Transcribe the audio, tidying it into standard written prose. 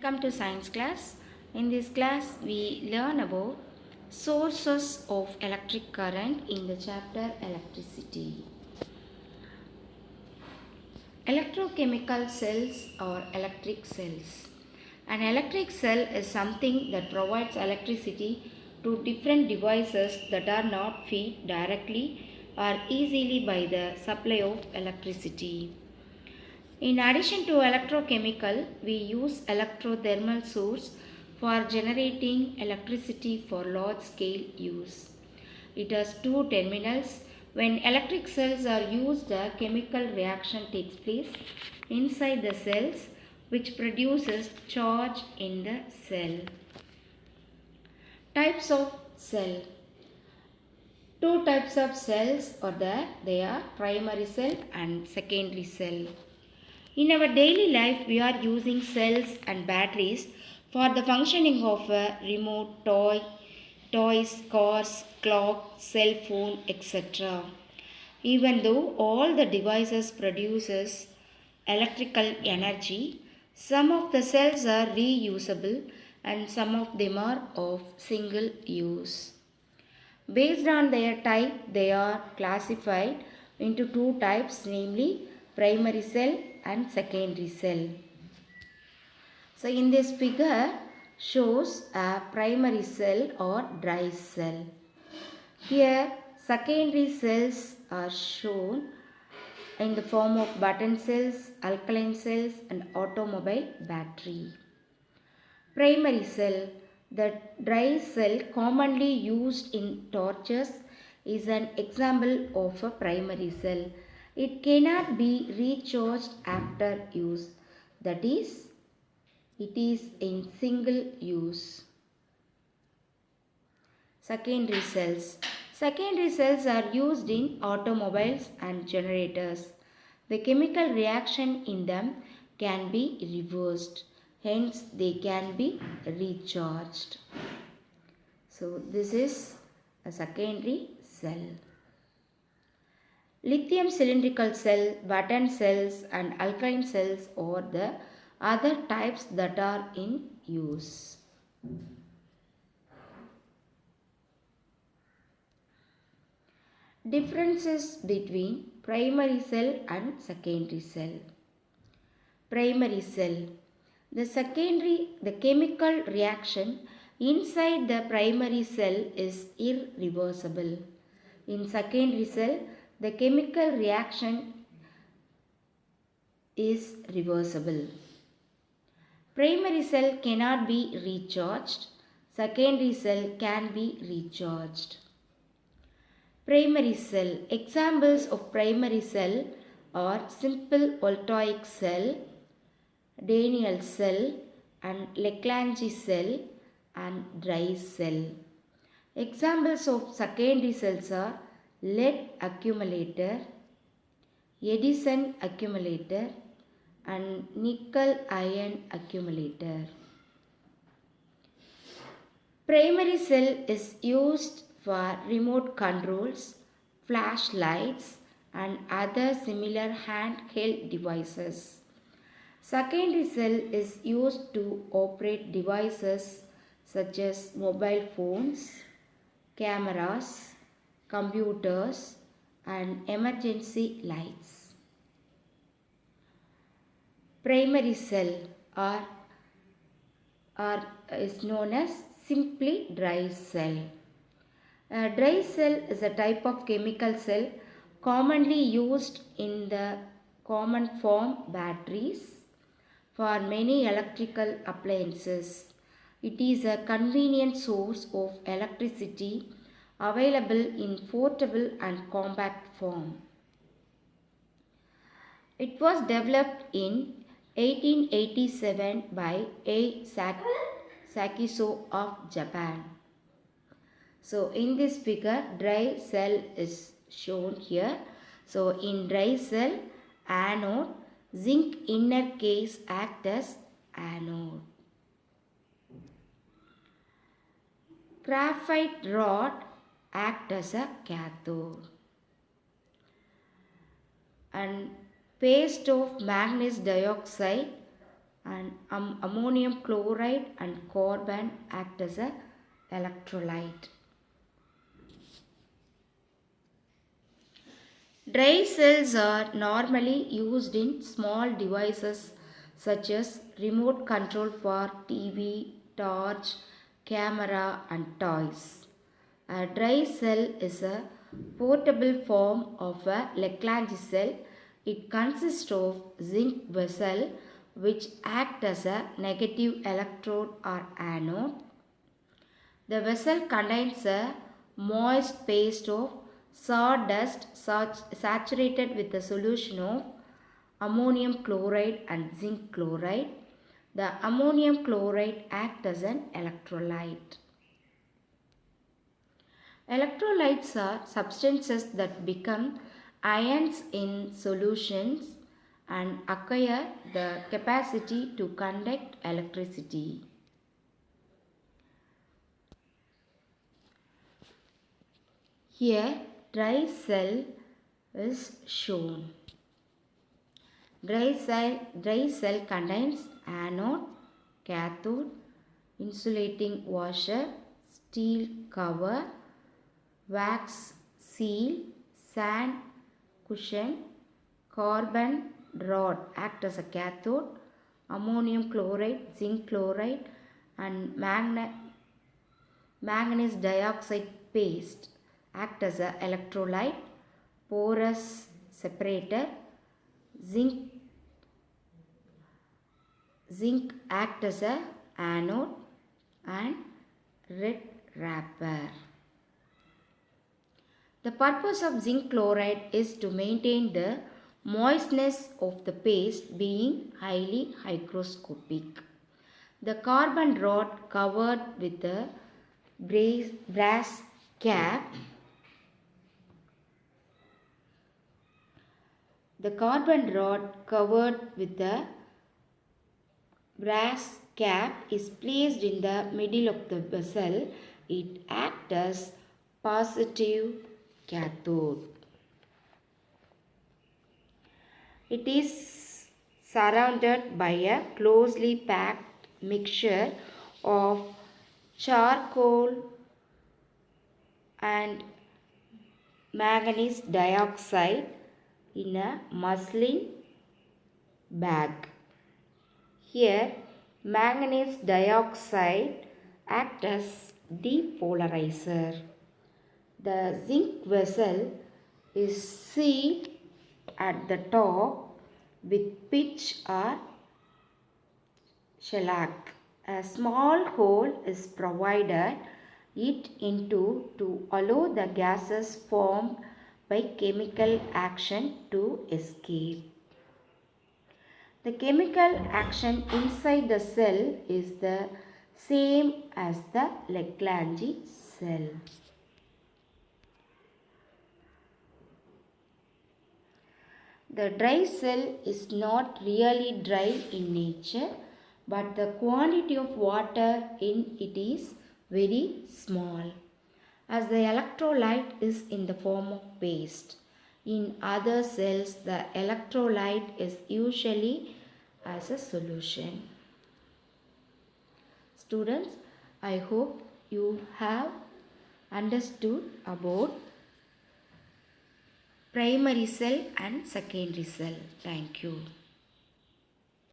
Welcome to science class. In this class we learn about sources of electric current in the chapter electricity. Electrochemical cells or electric cells. An electric cell is something that provides electricity to different devices that are not fed directly or easily by the supply of electricity. In addition to electrochemical, we use electrothermal source for generating electricity for large scale use. It has two terminals. When electric cells are used, a chemical reaction takes place inside the cells which produces charge in the cell. Types of cell. Two types of cells are there. They are primary cell and secondary cell. In our daily life, we are using cells and batteries for the functioning of a remote, toys, cars, clock, cell phone, etc. Even though all the devices produces electrical energy, some of the cells are reusable and some of them are of single use. Based on their type, they are classified into two types, namely primary cell and secondary cell. So in this figure shows a primary cell or dry cell. Here secondary cells are shown in the form of button cells, alkaline cells and automobile battery. Primary cell, the dry cell commonly used in torches, is an example of a primary cell. It cannot be recharged after use. That is, it is in single use. Secondary cells. Secondary cells are used in automobiles and generators. The chemical reaction in them can be reversed. Hence, they can be recharged. So, this is a secondary cell. Lithium cylindrical cell, button cells and alkaline cells are the other types that are in use. Differences between primary cell and secondary cell. Primary cell. The chemical reaction inside the primary cell is irreversible. In secondary cell, the chemical reaction is reversible. Primary cell cannot be recharged. Secondary cell can be recharged. Primary cell. Examples of primary cell are simple voltaic cell, Daniell cell and Leclanche cell and dry cell. Examples of secondary cells are lead accumulator, Edison accumulator and nickel ion accumulator. Primary cell is used for remote controls, flashlights and other similar handheld devices. Secondary cell is used to operate devices such as mobile phones, cameras, computers and emergency lights. Primary cell is known as simply dry cell. A dry cell is a type of chemical cell commonly used in the common form batteries for many electrical appliances. It is a convenient source of electricity available in portable and compact form. It was developed in 1887 by A. Sakiso of Japan. So in this figure, dry cell is shown here. So in dry cell, anode, zinc inner case act as anode. Graphite rod act as a cathode. And paste of manganese dioxide and ammonium chloride and carbon act as a electrolyte. Dry cells are normally used in small devices such as remote control for TV, torch, camera and toys. A dry cell is a portable form of a Lagrange cell. It consists of zinc vessel which act as a negative electrode or anode. The vessel contains a moist paste of sawdust saturated with a solution of ammonium chloride and zinc chloride. The ammonium chloride acts as an electrolyte. Electrolytes are substances that become ions in solutions and acquire the capacity to conduct electricity. Here, dry cell is shown. Dry cell contains anode, cathode, insulating washer, steel cover, wax seal, sand cushion, carbon rod act as a cathode, ammonium chloride, zinc chloride and manganese dioxide paste act as a electrolyte, porous separator, zinc act as a anode and red wrapper. The purpose of zinc chloride is to maintain the moistness of the paste being highly hygroscopic. The carbon rod covered with a brass cap is placed in the middle of the vessel. It acts as positive cathode. It is surrounded by a closely packed mixture of charcoal and manganese dioxide in a muslin bag. Here, manganese dioxide acts as depolarizer. The zinc vessel is sealed at the top with pitch or shellac. A small hole is provided it into to allow the gases formed by chemical action to escape. The chemical action inside the cell is the same as the Lagrange cell. The dry cell is not really dry in nature, but the quantity of water in it is very small, as the electrolyte is in the form of paste. In other cells, the electrolyte is usually as a solution. Students, I hope you have understood about primary cell and secondary cell. Thank you.